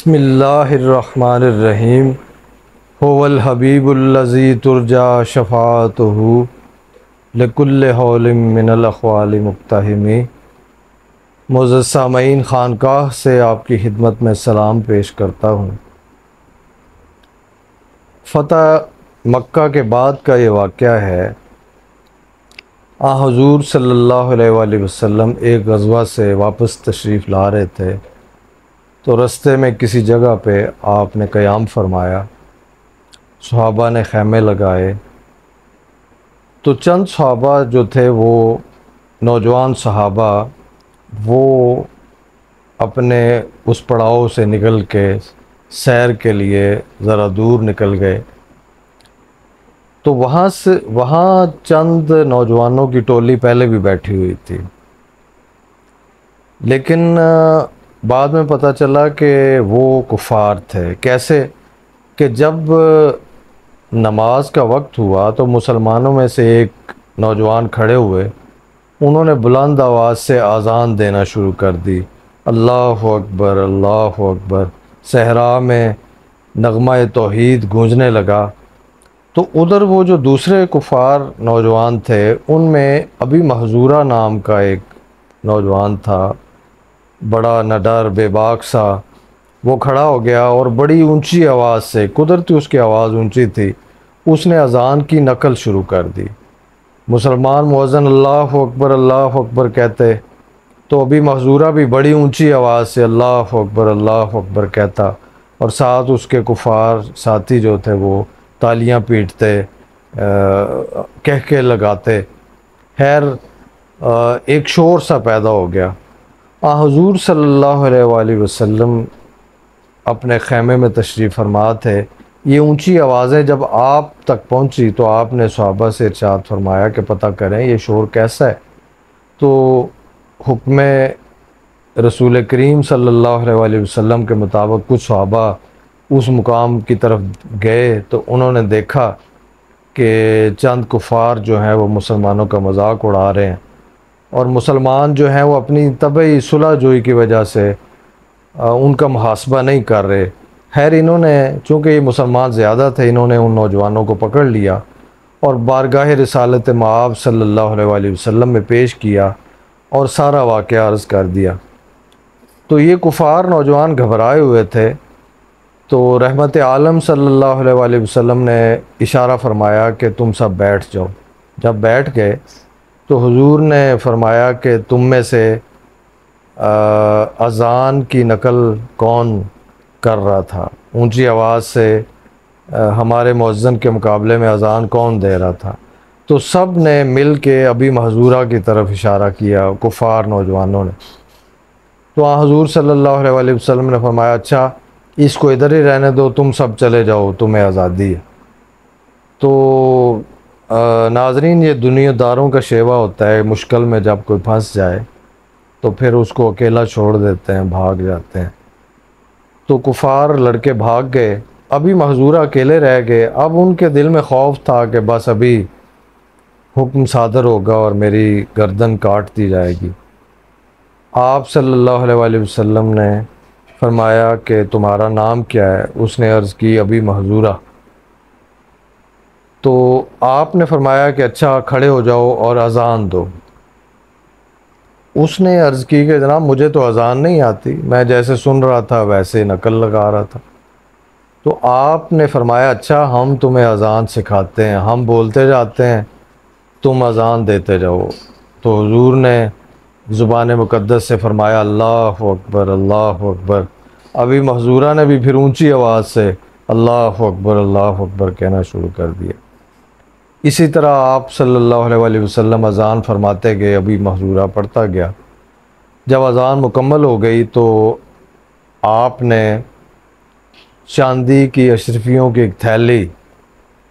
बिस्मिल्लाहिर्रहमानिर्रहीम। हुवल हबीबुल्लज़ी तुरजा शफ़ाअतुहु लिकुल्लि हौलिम मिनल अख़वालि मुक़्तहिमी। मुअज़्ज़ज़ सामईन, खानकाह से आपकी खिदमत में सलाम पेश करता हूँ। फ़तह मक्का के बाद का ये वाक़या है। हुज़ूर सल्लल्लाहु अलैहि वसल्लम एक ग़ज़वा से वापस तशरीफ़ ला रहे थे, तो रस्ते में किसी जगह पे आपने क़याम फरमाया, सहाबा ने ख़ैमे लगाए। तो चंद सहाबा जो थे वो नौजवान सहाबा वो अपने उस पड़ाव से निकल के सैर के लिए ज़रा दूर निकल गए। तो वहाँ चंद नौजवानों की टोली पहले भी बैठी हुई थी, लेकिन बाद में पता चला कि वो कुफ़ार थे। कैसे कि जब नमाज का वक्त हुआ तो मुसलमानों में से एक नौजवान खड़े हुए, उन्होंने बुलंद आवाज़ से आज़ान देना शुरू कर दी, अल्लाहु अकबर अल्लाहु अकबर। सहरा में नग़मा तौहीद गूंजने लगा। तो उधर वो जो दूसरे कुफ़ार नौजवान थे, उनमें अभी महजूरा नाम का एक नौजवान था, बड़ा नडर बेबाक सा। वो खड़ा हो गया और बड़ी ऊंची आवाज़ से, कुदरती उसकी आवाज़ ऊंची थी, उसने अज़ान की नकल शुरू कर दी। मुसलमान मुअज़्ज़िन अल्लाहु अकबर कहते, तो अभी महजूरा भी बड़ी ऊंची आवाज़ से अल्लाहु अकबर कहता, और साथ उसके कुफ़ार साथी जो थे वो तालियां पीटते, कह के लगाते। खैर एक शोर सा पैदा हो गया। हुज़ूर सल्लल्लाहु अलैहि वसल्लम अपने ख़ैमे में तशरीफ़ फरमा थे। ये ऊंची आवाज़ें जब आप तक पहुंची तो आपने सहाबा से इरशाद फरमाया कि पता करें ये शोर कैसा है। तो हुक्म रसूल करीम सल्लल्लाहु अलैहि वसल्लम के मुताबिक कुछ सहाबा उस मुकाम की तरफ गए, तो उन्होंने देखा कि चंद कुफ़ार जो हैं वो मुसलमानों का मजाक उड़ा रहे हैं, और मुसलमान जो हैं वो अपनी तबई सुलह जोई की वजह से उनका मुहासबा नहीं कर रहे। खैर इन्होंने, चूँकि ये मुसलमान ज़्यादा थे, इन्होंने उन नौजवानों को पकड़ लिया और बारगाह रिसालत मआब सल्लल्लाहु अलैहि वसल्लम में पेश किया और सारा वाक़या अर्ज़ कर दिया। तो ये कुफ़ार नौजवान घबराए हुए थे। तो रहमत आलम सल्लल्लाहु अलैहि वसल्लम ने इशारा फरमाया कि तुम सब बैठ जाओ। जब बैठ गए तो हुजूर ने फरमाया कि तुम में से अज़ान की नकल कौन कर रहा था, ऊंची आवाज़ से हमारे मुअज़्ज़िन के मुकाबले में अज़ान कौन दे रहा था। तो सब ने मिल के अभी महजूरा की तरफ इशारा किया, कुफ़ार नौजवानों ने। तो हुजूर सल्लल्लाहु अलैहि वसल्लम ने फरमाया, अच्छा इसको इधर ही रहने दो, तुम सब चले जाओ, तुम्हें आज़ादी है। तो नाज़रीन, ये दुनियादारों का शेवा होता है, मुश्किल में जब कोई फंस जाए तो फिर उसको अकेला छोड़ देते हैं, भाग जाते हैं। तो कुफ़ार लड़के भाग गए, अभी महजूरा अकेले रह गए। अब उनके दिल में खौफ था कि बस अभी हुक्म सादर होगा और मेरी गर्दन काट दी जाएगी। आप सल्लल्लाहु अलैहि वसल्लम ने फरमाया कि तुम्हारा नाम क्या है? उसने अर्ज़ की अभी महजूरा। तो आपने फरमाया कि अच्छा खड़े हो जाओ और अज़ान दो। उसने अर्ज़ की कि जनाब मुझे तो अज़ान नहीं आती, मैं जैसे सुन रहा था वैसे नकल लगा रहा था। तो आपने फरमाया अच्छा हम तुम्हें अज़ान सिखाते हैं, हम बोलते जाते हैं, तुम अज़ान देते जाओ। तो हुजूर ने ज़ुबान मुक़द्दस से फरमाया अल्लाहु अकबर अल्लाहु अकबर। अभी महजूरा ने भी फिर ऊंची आवाज़ से अल्लाहु अकबर कहना शुरू कर दिया। इसी तरह आप सल्लल्लाहु अलैहि वसल्लम अज़ान फरमाते गए, अभी महजूरा पढ़ता गया। जब अज़ान मुकम्मल हो गई तो आपने चांदी की अशरफियों की एक थैली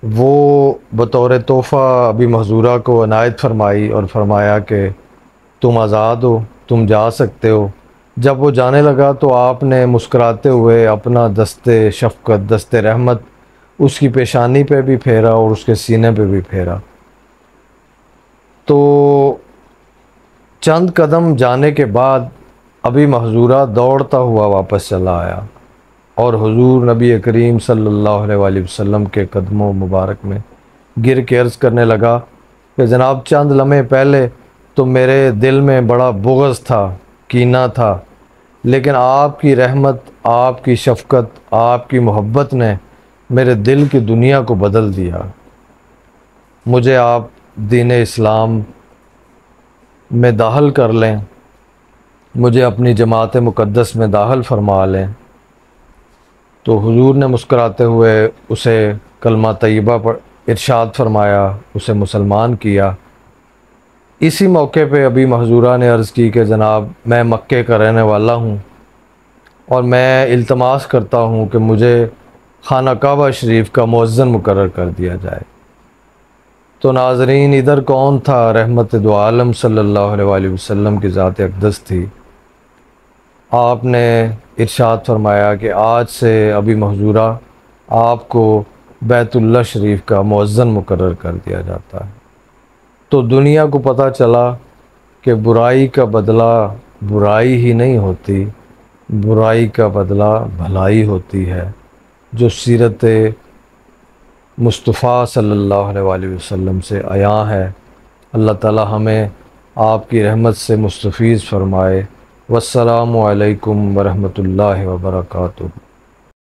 वो बतौर तोहफ़ा अभी महजूरा को अनायत फरमाई और फरमाया कि तुम आज़ाद हो, तुम जा सकते हो। जब वो जाने लगा तो आपने मुस्कुराते हुए अपना दस्ते शफ़क़त, दस्ते रहमत उसकी पेशानी पे भी फेरा और उसके सीने पे भी फेरा। तो चंद कदम जाने के बाद अभी महजूरा दौड़ता हुआ वापस चला आया। और हुजूर नबी करीम सल्लल्लाहु अलैहि वसल्लम के कदमों मुबारक में गिर के अर्ज़ करने लगा कि जनाब चंद लम्हे पहले तो मेरे दिल में बड़ा बुग़्ज़ था, कीना था, लेकिन आपकी रहमत, आपकी शफ़क़त, आपकी मोहब्बत ने मेरे दिल की दुनिया को बदल दिया। मुझे आप दीन इस्लाम में दाखिल कर लें, मुझे अपनी जमात मुक़द्दस में दाखिल फरमा लें। तो हुजूर ने मुस्कुराते हुए उसे कलमा तय्यबा पर इरशाद फरमाया, उसे मुसलमान किया। इसी मौके पे अभी महजूरा ने अर्ज़ की कि जनाब मैं मक्के का रहने वाला हूँ और मैं इल्तमास करता हूँ कि मुझे खाना काबा शरीफ का मुअज़्ज़िन मुकर्रर कर दिया जाए। तो नाज़रीन, इधर कौन था? रहमत दो आलम सल्लल्लाहु अलैहि वसल्लम की ज़ात अक़दस थी। आपने इरशाद फरमाया कि आज से अभी महजूरा आपको बैतुल्लाह शरीफ का मुअज़्ज़िन मुकर्रर कर दिया जाता है। तो दुनिया को पता चला कि बुराई का बदला बुराई ही नहीं होती, बुराई का बदला भलाई होती है, जो सीरत मुस्तफ़ा सल्लल्लाहु अलैहि वसल्लम से आया है। अल्लाह ताला हमें आपकी रहमत से मुस्तफ़ीज़ फ़रमाए। वस्सलामु अलैकुम वरहमतुल्लाहि वबरकातुहू।